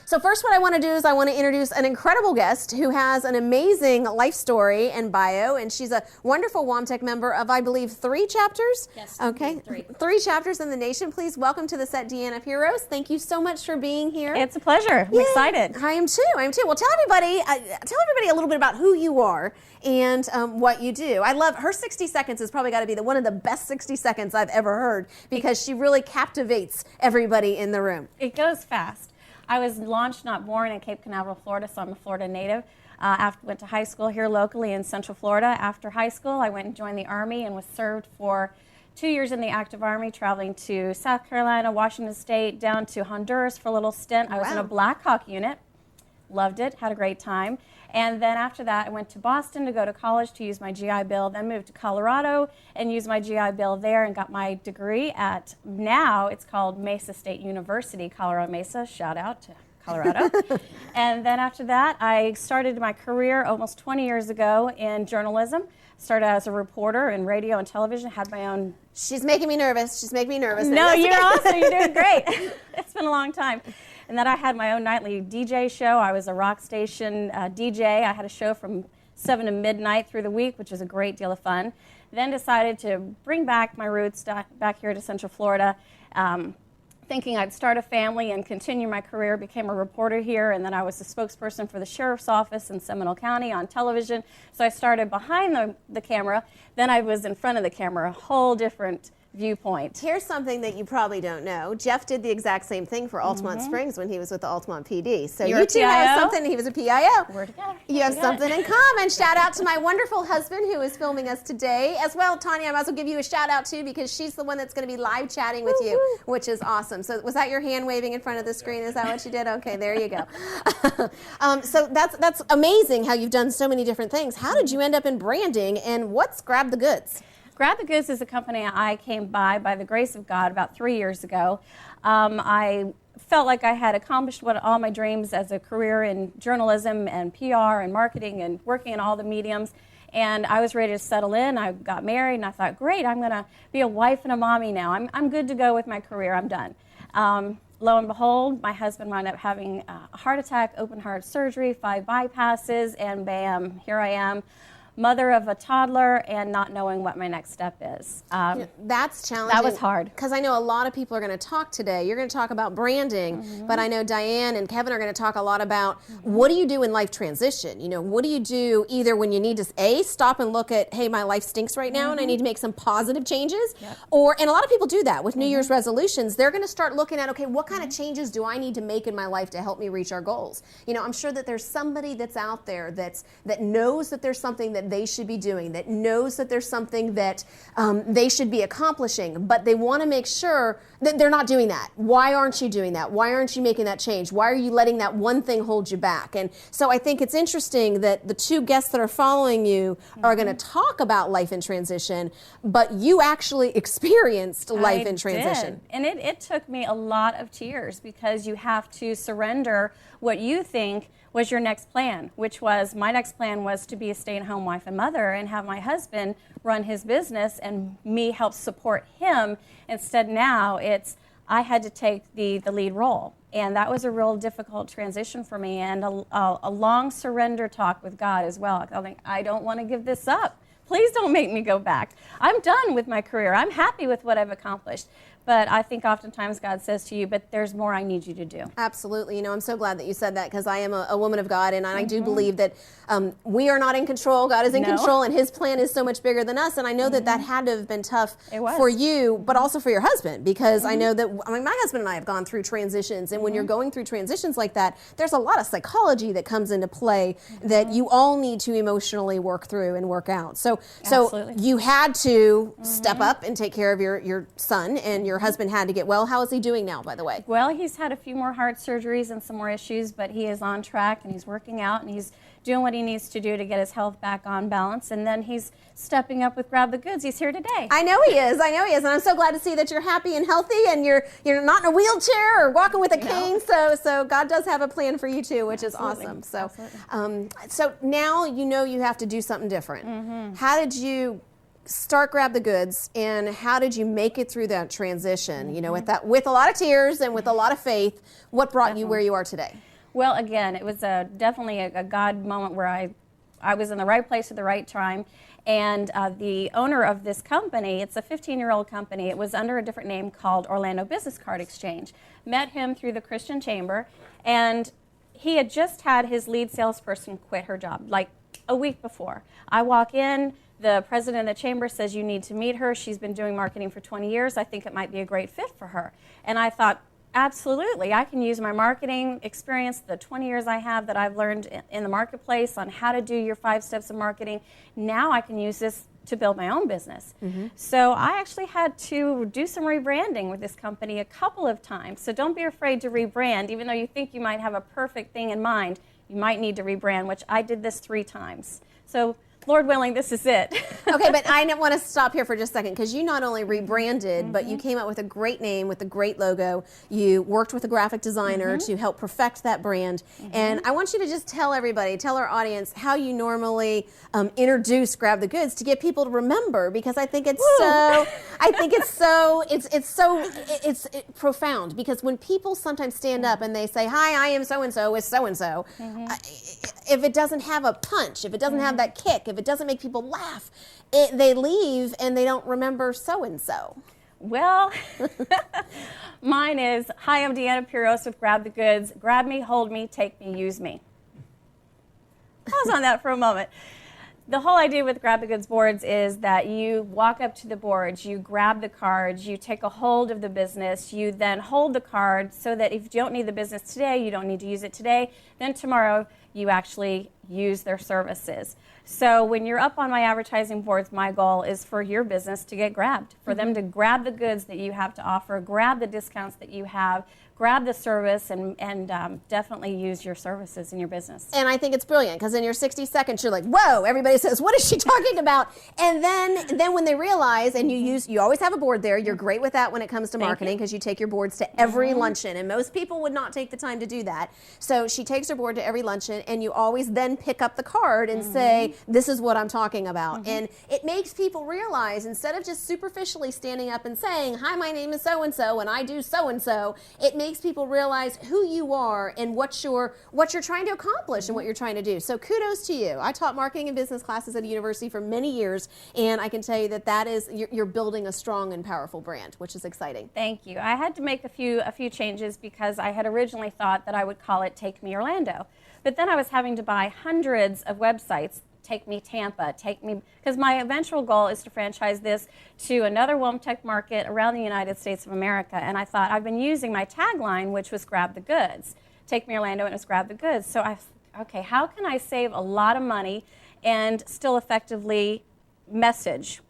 So first what I want to do is I want to introduce an incredible guest who has an amazing life story and bio, and she's a wonderful WOAMTEC member of, I believe, 3 chapters? Yes. Okay. 3 chapters in the nation. Please welcome to the set Deanna Piros. Thank you so much for being here. It's a pleasure. I'm excited. I am too. Well, tell everybody a little bit about who you are and what you do. I love her 60 seconds has probably got to be one of the best 60 seconds I've ever heard, because she really captivates everybody in the room. It goes fast. I was launched, not born, in Cape Canaveral, Florida, so I'm a Florida native. Went to high school here locally in Central Florida. After high school, I went and joined the Army and was served for 2 years in the active Army, traveling to South Carolina, Washington State, down to Honduras for a little stint. I was in a Black Hawk unit. Loved it, had a great time. And then after that, I went to Boston to go to college to use my GI Bill, then moved to Colorado and used my GI Bill there and got my degree at, now it's called Mesa State University, Colorado Mesa. Shout out to Colorado. And then after that, I started my career almost 20 years ago in journalism. Started as a reporter in radio and television, had my own... She's making me nervous. No, you're awesome. You're doing great. It's been a long time. And then I had my own nightly DJ show. I was a rock station DJ. I had a show from 7 to midnight through the week, which was a great deal of fun. Then decided to bring back my roots back here to Central Florida, thinking I'd start a family and continue my career. Became a reporter here, and then I was the spokesperson for the sheriff's office in Seminole County on television. So I started behind the camera, then I was in front of the camera, a whole different viewpoint. Here's something that you probably don't know. Jeff did the exact same thing for Altamont Springs when he was with the Altamont PD. So you two have something. He was a PIO. We're together. You have something in common. Shout out to my wonderful husband who is filming us today. As well, Tanya, I might as well give you a shout out too, because she's the one that's going to be live chatting with you, which is awesome. So was that your hand waving in front of the screen? Is that what you did? Okay, there you go. So that's amazing how you've done so many different things. How did you end up in branding, and what's Grab the Goods? Grab the Goods is a company I came by the grace of God about 3 years ago. I felt like I had accomplished all my dreams as a career in journalism and PR and marketing and working in all the mediums. And I was ready to settle in. I got married and I thought, great, I'm going to be a wife and a mommy now. I'm good to go with my career. I'm done. Lo and behold, my husband wound up having a heart attack, open heart surgery, 5 bypasses, and bam, here I am. Mother of a toddler and not knowing what my next step is. That's challenging. That was hard. Because I know a lot of people are going to talk today. You're going to talk about branding, but I know Diane and Kevin are going to talk a lot about what do you do in life transition? You know, what do you do either when you need to, stop and look at, hey, my life stinks right now and I need to make some positive changes, and a lot of people do that with New Year's resolutions. They're going to start looking at, okay, what kind of changes do I need to make in my life to help me reach our goals? You know, I'm sure that there's somebody that's out there that knows that there's something that they should be doing, that knows that there's something that they should be accomplishing, but they want to make sure that they're not doing that. Why aren't you doing that? Why aren't you making that change? Why are you letting that one thing hold you back? And so I think it's interesting that the 2 guests that are following you are going to talk about life in transition, but you actually experienced life in transition. And it took me a lot of tears, because you have to surrender what you think was your next plan, which was, my next plan was to be a stay-at-home wife and mother and have my husband run his business and me help support him. Instead now it's, I had to take the lead role. And that was a real difficult transition for me, and a long surrender talk with God as well. I think, I don't want to give this up. Please don't make me go back. I'm done with my career. I'm happy with what I've accomplished. But I think oftentimes God says to you, but there's more I need you to do. Absolutely. You know, I'm so glad that you said that, because I am a woman of God, and I do believe that we are not in control. God is in control, and His plan is so much bigger than us. And I know that had to have been tough for you, but also for your husband, because I know that, my husband and I have gone through transitions, and when you're going through transitions like that, there's a lot of psychology that comes into play that you all need to emotionally work through and work out. So you had to step up and take care of your son, and your husband had to get well. How is he doing now, by the way? Well, he's had a few more heart surgeries and some more issues, but he is on track, and he's working out, and he's doing what he needs to do to get his health back on balance. And then he's stepping up with Grab the Goods. He's here today. I know he is. And I'm so glad to see that you're happy and healthy, and you're not in a wheelchair or walking with a cane. So God does have a plan for you too, which is awesome. So so now you have to do something different. How did you start Grab the Goods, and how did you make it through that transition? You know, with a lot of tears and with a lot of faith, what brought you where you are today? Well, again, it was definitely a God moment where I was in the right place at the right time. And the owner of this company, it's a 15-year-old company. It was under a different name called Orlando Business Card Exchange. Met him through the Christian Chamber, and he had just had his lead salesperson quit her job, like a week before. I walk in, the president of the chamber says, you need to meet her. She's been doing marketing for 20 years. I think it might be a great fit for her. And I thought, absolutely, I can use my marketing experience, the 20 years I have that I've learned in the marketplace on how to do your 5 steps of marketing. Now I can use this to build my own business. So I actually had to do some rebranding with this company a couple of times. So don't be afraid to rebrand, even though you think you might have a perfect thing in mind. You might need to rebrand, which I did this 3 times. So Lord willing, this is it. Okay, but I want to stop here for just a second, because you not only rebranded, but you came up with a great name with a great logo. You worked with a graphic designer to help perfect that brand. And I want you to just tell everybody, tell our audience how you normally introduce Grab the Goods to get people to remember, because I think it's it's profound, because when people sometimes stand up and they say, hi, I am so-and-so with so-and-so, if it doesn't have a punch, if it doesn't have that kick, if it doesn't make people laugh, they leave and they don't remember so-and-so. Well, mine is, hi, I'm Deanna Piros with Grab the Goods. Grab me, hold me, take me, use me. Pause on that for a moment. The whole idea with Grab the Goods boards is that you walk up to the boards, you grab the cards, you take a hold of the business, you then hold the card so that if you don't need the business today, you don't need to use it today, then tomorrow you actually use their services. So when you're up on my advertising boards, my goal is for your business to get grabbed, for them to grab the goods that you have to offer, grab the discounts that you have, grab the service, and definitely use your services in your business. And I think it's brilliant, because in your 60 seconds, you're like, whoa, everybody says, what is she talking about? And then when they realize, and you always have a board there, you're great with that when it comes to marketing, because you take your boards to every luncheon, and most people would not take the time to do that. So she takes her board to every luncheon, and you always then pick up the card and say, this is what I'm talking about. And it makes people realize, instead of just superficially standing up and saying, hi, my name is so-and-so, and I do so-and-so, it makes people realize who you are and what you're trying to accomplish and what you're trying to do. So kudos to you. I taught marketing and business classes at a university for many years, and I can tell you that is you're building a strong and powerful brand, which is exciting. Thank you. I had to make a few changes, because I had originally thought that I would call it Take Me Orlando, but then I was having to buy hundreds of websites. Take Me Tampa, take me, because my eventual goal is to franchise this to another WOAMTEC market around the United States of America. And I thought, I've been using my tagline, which was Grab the Goods. Take Me Orlando, and it was Grab the Goods. So okay, how can I save a lot of money and still effectively message?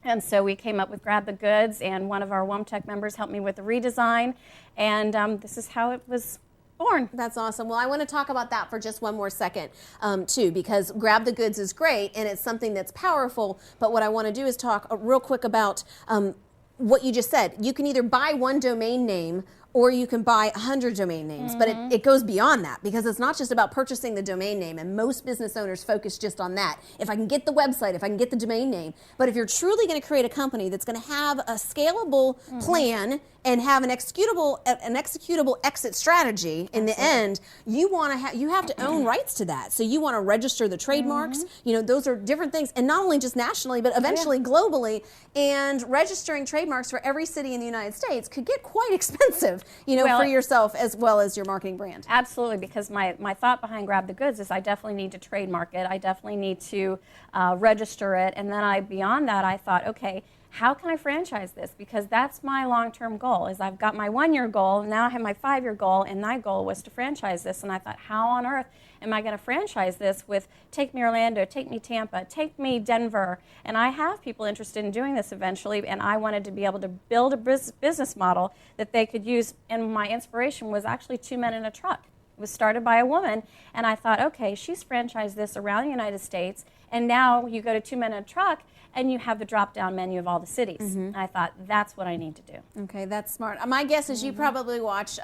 And so we came up with Grab the Goods, and one of our WOAMTEC members helped me with the redesign, and this is how it was born. That's awesome. Well, I want to talk about that for just one more second, too, because Grab the Goods is great, and it's something that's powerful, but what I want to do is talk real quick about what you just said. You can either buy one domain name, or you can buy 100 domain names, but it goes beyond that, because it's not just about purchasing the domain name, and most business owners focus just on that. If I can get the website, if I can get the domain name, but if you're truly going to create a company that's going to have a scalable plan and have an executable exit strategy in the end, you have to own rights to that. So you want to register the trademarks. You know, those are different things, and not only just nationally, but eventually globally. And registering trademarks for every city in the United States could get quite expensive, for yourself as well as your marketing brand. Absolutely, because my thought behind Grab the Goods is I definitely need to trademark it. I definitely need to register it. And then beyond that, I thought, okay, how can I franchise this? Because that's my long-term goal. Is I've got my 1-year goal, now I have my 5-year goal, and my goal was to franchise this. And I thought, how on earth am I going to franchise this with Take Me Orlando, Take Me Tampa, Take Me Denver? And I have people interested in doing this eventually, and I wanted to be able to build a business model that they could use. And my inspiration was actually 2 men in a truck. It was started by a woman, and I thought, okay, she's franchised this around the United States, and now you go to 2 men in a truck, and you have the drop-down menu of all the cities. And I thought, that's what I need to do. Okay, that's smart. My guess is you probably watch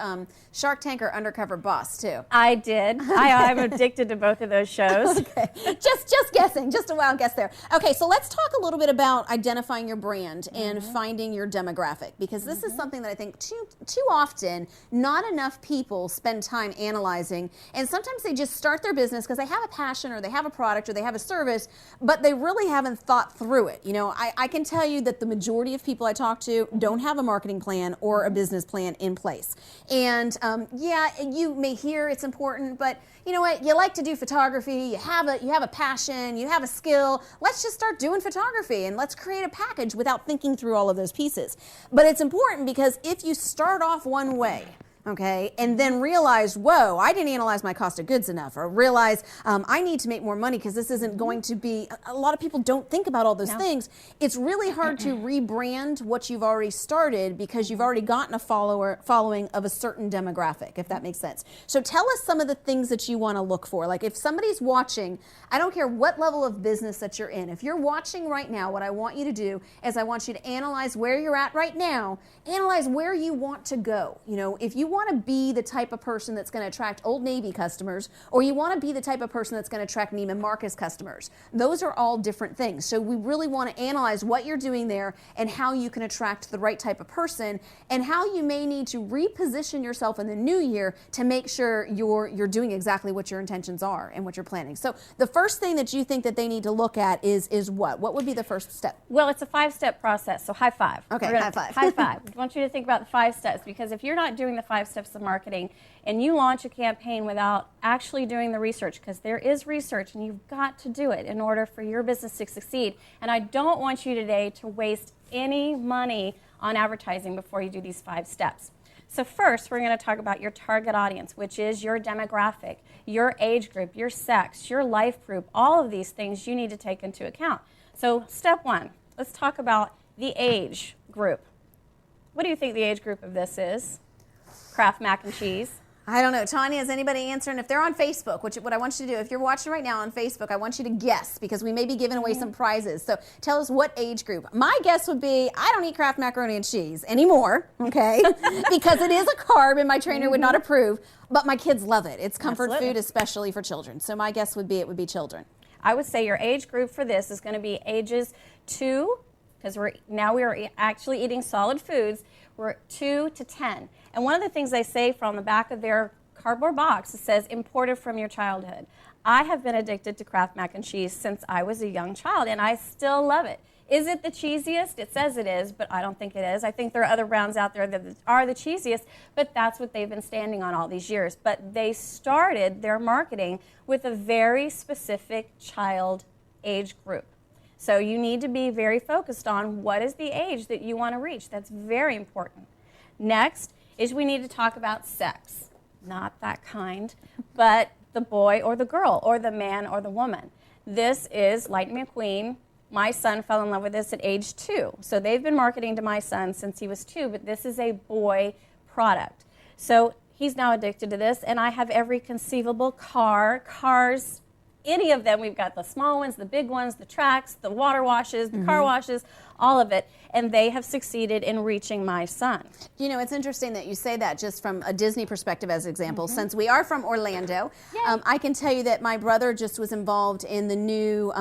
Shark Tank or Undercover Boss, too. I did. I'm addicted to both of those shows. Okay, just guessing, just a wild guess there. Okay, so let's talk a little bit about identifying your brand and finding your demographic, because this is something that I think too often not enough people spend time analyzing analyzing, and sometimes they just start their business because they have a passion or they have a product or they have a service, but they really haven't thought through it. You know, I can tell you that the majority of people I talk to don't have a marketing plan or a business plan in place. And yeah, you may hear it's important, but you know what? You like to do photography, you have a passion, you have a skill. Let's just start doing photography and let's create a package without thinking through all of those pieces. But it's important because if you start off one way, okay, and then realize, whoa, I didn't analyze my cost of goods enough, or realize I need to make more money because this isn't going to be, a lot of people don't think about all those things. It's really hard to rebrand what you've already started because you've already gotten a following of a certain demographic, if that makes sense. So tell us some of the things that you want to look for. Like if somebody's watching, I don't care what level of business that you're in. If you're watching right now, what I want you to do is I want you to analyze where you're at right now, analyze where you want to go. You know, if you want to be the type of person that's going to attract Old Navy customers, or you want to be the type of person that's going to attract Neiman Marcus customers. Those are all different things. So we really want to analyze what you're doing there and how you can attract the right type of person and how you may need to reposition yourself in the new year to make sure you're doing exactly what your intentions are and what you're planning. So the first thing that you think that they need to look at is what? What would be the first step? Well, it's a 5-step process, so high five. Okay, high five. High five. I want you to think about the 5 steps, because if you're not doing the 5 steps of marketing and you launch a campaign without actually doing the research, because there is research and you've got to do it in order for your business to succeed. And I don't want you today to waste any money on advertising before you do these 5 steps. So first, we're going to talk about your target audience, which is your demographic, your age group, your sex, your life group. All of these things you need to take into account. So step 1, let's talk about the age group. What do you think the age group of this is? Kraft mac and cheese. I don't know. Tanya, is anybody answering? If they're on Facebook, what I want you to do, if you're watching right now on Facebook, I want you to guess, because we may be giving away some prizes. So tell us what age group. My guess would be, I don't eat Kraft macaroni and cheese anymore, okay? Because it is a carb and my trainer would not approve, but my kids love it. It's comfort food, especially for children. So my guess would be it would be children. I would say your age group for this is going to be ages 2, because we are actually eating solid foods. We're 2 to 10. And one of the things they say from the back of their cardboard box, it says imported from your childhood. I have been addicted to Kraft mac and cheese since I was a young child, and I still love it. Is it the cheesiest? It says it is, but I don't think it is. I think there are other brands out there that are the cheesiest, but that's what they've been standing on all these years. But they started their marketing with a very specific child age group. So you need to be very focused on what is the age that you want to reach. That's very important. Next is we need to talk about sex. Not that kind, but the boy or the girl, or the man or the woman. This is Lightning McQueen. My son fell in love with this at age 2. So they've been marketing to my son since he was 2, but this is a boy product. So he's now addicted to this, and I have every conceivable cars, any of them. We've got the small ones, the big ones, the tracks, the water washes, the car washes, all of it. And they have succeeded in reaching my son. You know, it's interesting that you say that, just from a Disney perspective as an example. Since we are from Orlando, I can tell you that my brother just was involved in the new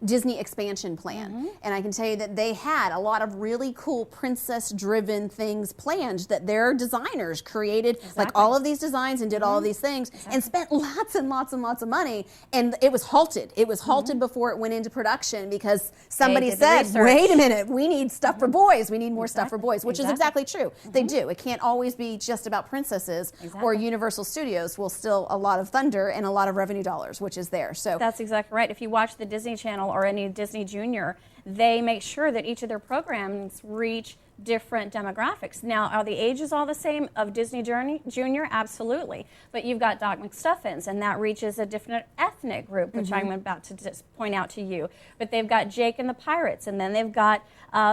Disney expansion plan. And I can tell you that they had a lot of really cool princess-driven things planned that their designers created, like all of these designs, and did all of these things, and spent lots and lots and lots of money. And it was halted. It was halted before it went into production because somebody said, wait a minute, we need stuff for boys. We need more stuff for boys, which is exactly true. They do. It can't always be just about princesses, or Universal Studios will still a lot of thunder and a lot of revenue dollars, which is there. So that's exactly right. If you watch the Disney Channel or any Disney Junior, they make sure that each of their programs reach different demographics. Now, are the ages all the same of Disney Junior? Absolutely. But you've got Doc McStuffins, and that reaches a different ethnic group, which I'm about to just point out to you. But they've got Jake and the Pirates, and then they've got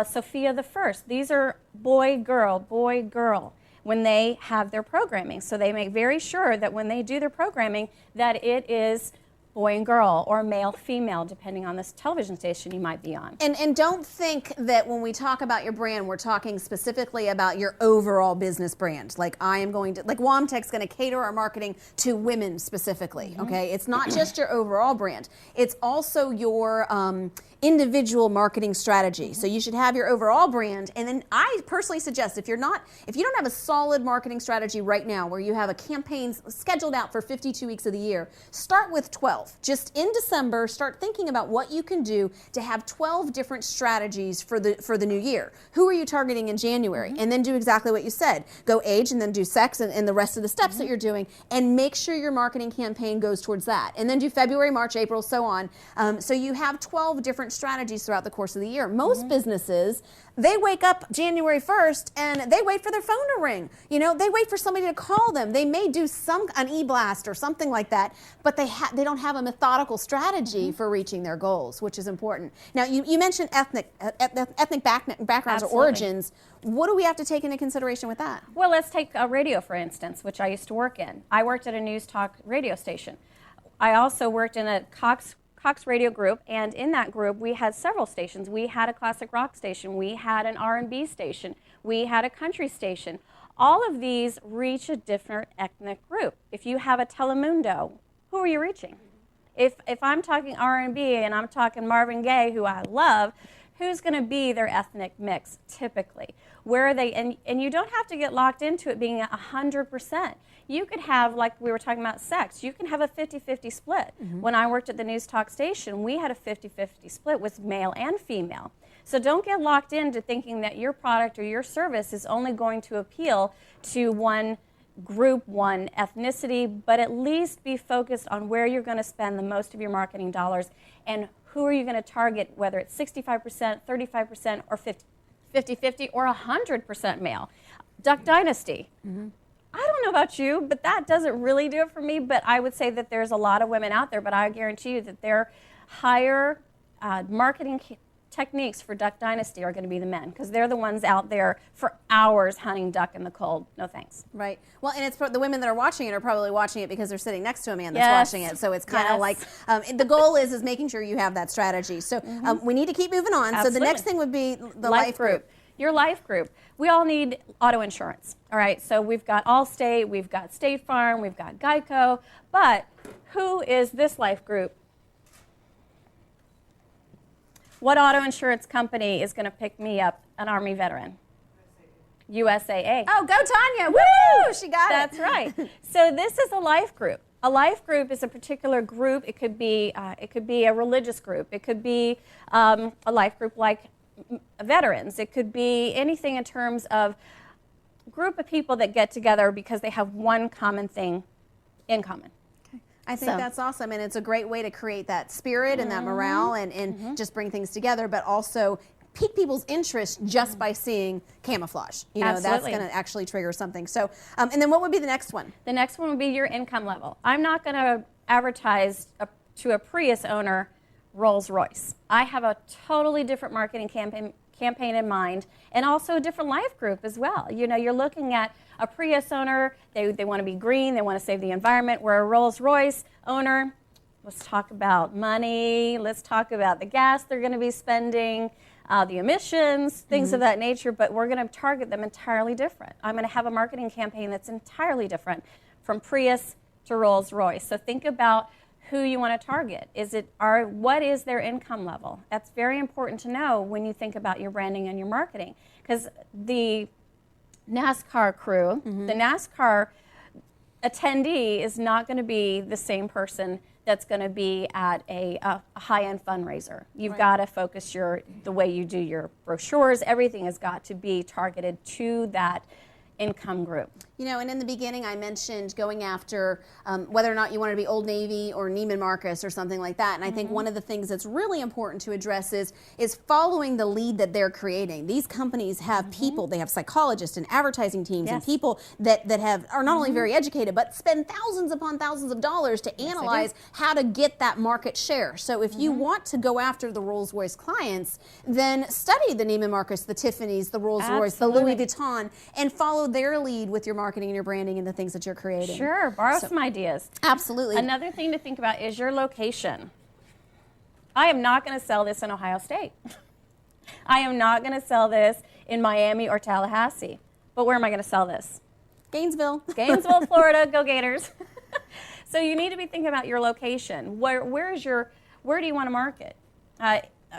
Sophia the First. These are boy, girl, when they have their programming. So they make very sure that when they do their programming, that it is boy and girl, or male, female, depending on this television station you might be on. And don't think that when we talk about your brand, we're talking specifically about your overall business brand. Like WOAMTEC's going to cater our marketing to women specifically, okay? It's not just your overall brand. It's also your individual marketing strategy. So you should have your overall brand, and then I personally suggest if you don't have a solid marketing strategy right now where you have a campaign scheduled out for 52 weeks of the year, start with 12. Just in December, start thinking about what you can do to have 12 different strategies for the new year. Who are you targeting in January? And then do exactly what you said. Go age and then do sex and the rest of the steps that you're doing, and make sure your marketing campaign goes towards that. And then do February, March, April, so on. So you have 12 different strategies throughout the course of the year. Most businesses, they wake up January 1st and they wait for their phone to ring. You know, they wait for somebody to call them. They may do an e-blast or something like that, but they don't have a methodical strategy for reaching their goals, which is important. Now, you mentioned ethnic backgrounds or origins. What do we have to take into consideration with that? Well, let's take radio, for instance, which I used to work in. I worked at a news talk radio station. I also worked in a Cox radio group, and in that group we had several stations. We had a classic rock station, we had an R&B station, we had a country station. All of these reach a different ethnic group. If you have a Telemundo, who are you reaching? If I'm talking R&B and I'm talking Marvin Gaye, who I love, who's going to be their ethnic mix typically? Where are they? And you don't have to get locked into it being 100%. You could have, like we were talking about sex, you can have a 50-50 split. When I worked at the news talk station, we had a 50-50 split with male and female. So don't get locked into thinking that your product or your service is only going to appeal to one group, one ethnicity, but at least be focused on where you're going to spend the most of your marketing dollars and who are you going to target, whether it's 65%, 35%, or 50-50, or 100% male. Duck Dynasty. I don't know about you, but that doesn't really do it for me, but I would say that there's a lot of women out there, but I guarantee you that their higher marketing techniques for Duck Dynasty are going to be the men, because they're the ones out there for hours hunting duck in the cold. No thanks. Right. Well, and it's the women that are watching it are probably watching it because they're sitting next to a man that's watching it. So it's kind of like the goal is making sure you have that strategy. So we need to keep moving on. Absolutely. So the next thing would be the life group. Your life group. We all need auto insurance. All right. So we've got Allstate, we've got State Farm, we've got Geico. But who is this life group? What auto insurance company is going to pick me up, an Army veteran? USAA. Oh, go Tanya. Woo! She got it. That's right. So this is a life group. A life group is a particular group. It could be a religious group. It could be a life group like veterans. It could be anything in terms of a group of people that get together because they have one common thing in common. I think that's awesome, and it's a great way to create that spirit and that morale and just bring things together, but also pique people's interest just by seeing camouflage. You know, Absolutely. that's going to actually trigger something. So, and then what would be the next one? The next one would be your income level. I'm not going to advertise to a Prius owner Rolls Royce. I have a totally different marketing campaign in mind, and also a different life group as well. You know, you're looking at a Prius owner, they want to be green, they want to save the environment, where a Rolls Royce owner, let's talk about money, let's talk about the gas they're going to be spending, the emissions, things of that nature, but we're going to target them entirely different. I'm going to have a marketing campaign that's entirely different from Prius to Rolls Royce. So think about who you want to target. What is their income level? That's very important to know when you think about your branding and your marketing, because the NASCAR crew, the NASCAR attendee is not going to be the same person that's going to be at a high-end fundraiser. You've got to focus the way you do your brochures. Everything has got to be targeted to that income group. You know, and in the beginning I mentioned going after whether or not you want to be Old Navy or Neiman Marcus or something like that. And I think one of the things that's really important to address is following the lead that they're creating. These companies have people, they have psychologists and advertising teams and people that are not only very educated, but spend thousands upon thousands of dollars to analyze how to get that market share. So if you want to go after the Rolls-Royce clients, then study the Neiman Marcus, the Tiffany's, the Rolls-Royce, the Louis Vuitton, and follow their lead with your marketing and your branding and the things that you're creating. Sure, borrow some ideas. Absolutely. Another thing to think about is your location. I am not going to sell this in Ohio State. I am not going to sell this in Miami or Tallahassee. But where am I going to sell this? Gainesville. Gainesville, Florida, go Gators. So you need to be thinking about your location. Where do you want to market?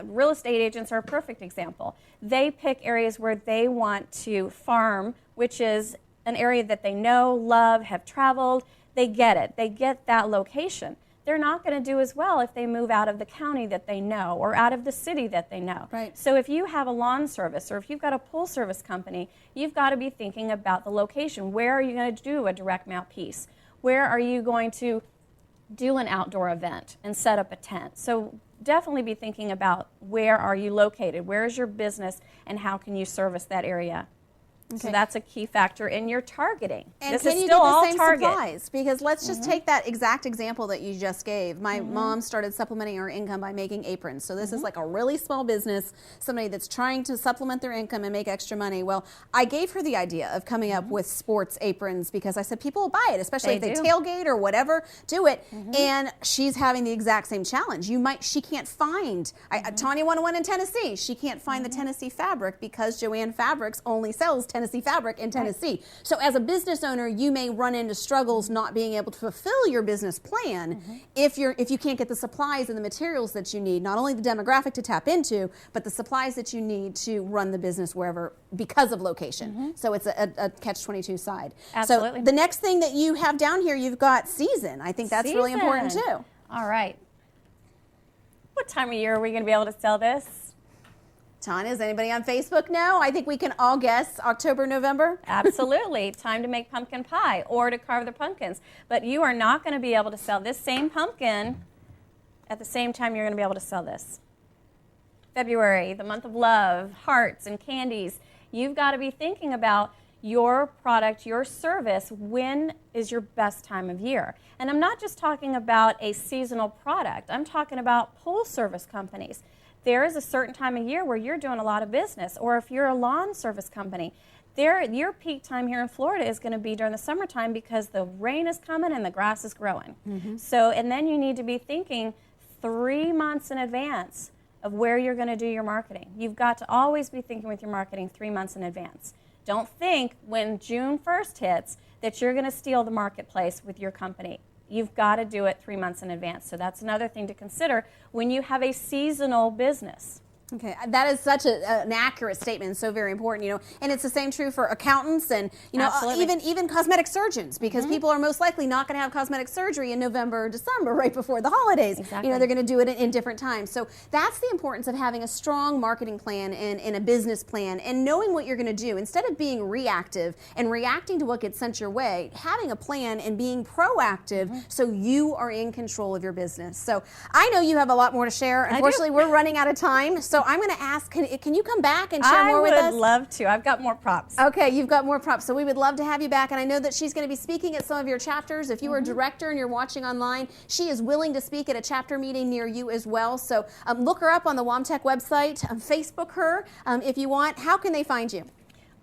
Real estate agents are a perfect example. They pick areas where they want to farm, which is an area that they know, love, have traveled. They get it. They get that location. They're not going to do as well if they move out of the county that they know or out of the city that they know. Right. So if you have a lawn service or if you've got a pool service company, you've got to be thinking about the location. Where are you going to do a direct mail piece? Where are you going to do an outdoor event and set up a tent? So definitely be thinking about where are you located, where is your business, and how can you service that area. Okay. So that's a key factor in your targeting. And this can is you still get the all same target. supplies? Because let's just take that exact example that you just gave. My mom started supplementing her income by making aprons. So this is like a really small business, somebody that's trying to supplement their income and make extra money. Well, I gave her the idea of coming up with sports aprons because I said people will buy it, especially if they tailgate or whatever, do it. And she's having the exact same challenge. She can't find, Tanya wanted one in Tennessee. She can't find the Tennessee fabric because Joann Fabrics only sells Tennessee fabric in Tennessee. So as a business owner, you may run into struggles not being able to fulfill your business plan if you can't get the supplies and the materials that you need, not only the demographic to tap into, but the supplies that you need to run the business wherever because of location. So it's a catch-22 side. Absolutely. So the next thing that you have down here, you've got season. I think that's really important too. All right. What time of year are we going to be able to sell this? Tanya, does anybody on Facebook know? I think we can all guess October, November. Absolutely. Time to make pumpkin pie or to carve the pumpkins. But you are not going to be able to sell this same pumpkin at the same time you're going to be able to sell this. February, the month of love, hearts and candies. You've got to be thinking about your product, your service. When is your best time of year? And I'm not just talking about a seasonal product. I'm talking about pool service companies. There is a certain time of year where you're doing a lot of business, or if you're a lawn service company, your peak time here in Florida is going to be during the summertime because the rain is coming and the grass is growing. So, and then you need to be thinking 3 months in advance of where you're going to do your marketing. You've got to always be thinking with your marketing 3 months in advance. Don't think when June 1st hits that you're going to steal the marketplace with your company. You've got to do it 3 months in advance. So that's another thing to consider when you have a seasonal business. Okay, that is such an accurate statement and so very important, and it's the same true for accountants and, even cosmetic surgeons, because people are most likely not going to have cosmetic surgery in November or December right before the holidays. Exactly. They're going to do it in different times. So that's the importance of having a strong marketing plan and a business plan and knowing what you're going to do. Instead of being reactive and reacting to what gets sent your way, having a plan and being proactive so you are in control of your business. So I know you have a lot more to share. Unfortunately, we're running out of time. So I'm going to ask, can you come back and share more with us? I would love to. I've got more props. Okay, you've got more props. So we would love to have you back. And I know that she's going to be speaking at some of your chapters. If you are a director and you're watching online, she is willing to speak at a chapter meeting near you as well. So look her up on the WOAMTEC website. Facebook her if you want. How can they find you?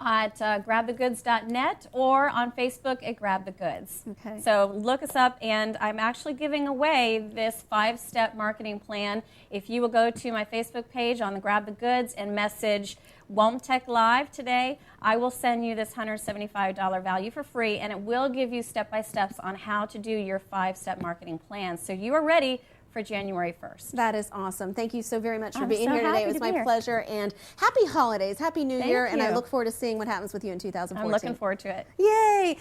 At grabthegoods.net or on Facebook at Grab the Goods. Okay. So look us up, and I'm actually giving away this 5-step marketing plan. If you will go to my Facebook page on the Grab the Goods and message WOAMTEC Live today, I will send you this $175 value for free, and it will give you step-by-steps on how to do your 5-step marketing plan. So you are ready for January 1st. That is awesome. Thank you so very much for being here today. It was my here. pleasure. And happy holidays. Happy New Year. Thank And I you. look forward to seeing what happens with you in 2014. I'm looking forward to it. Yay.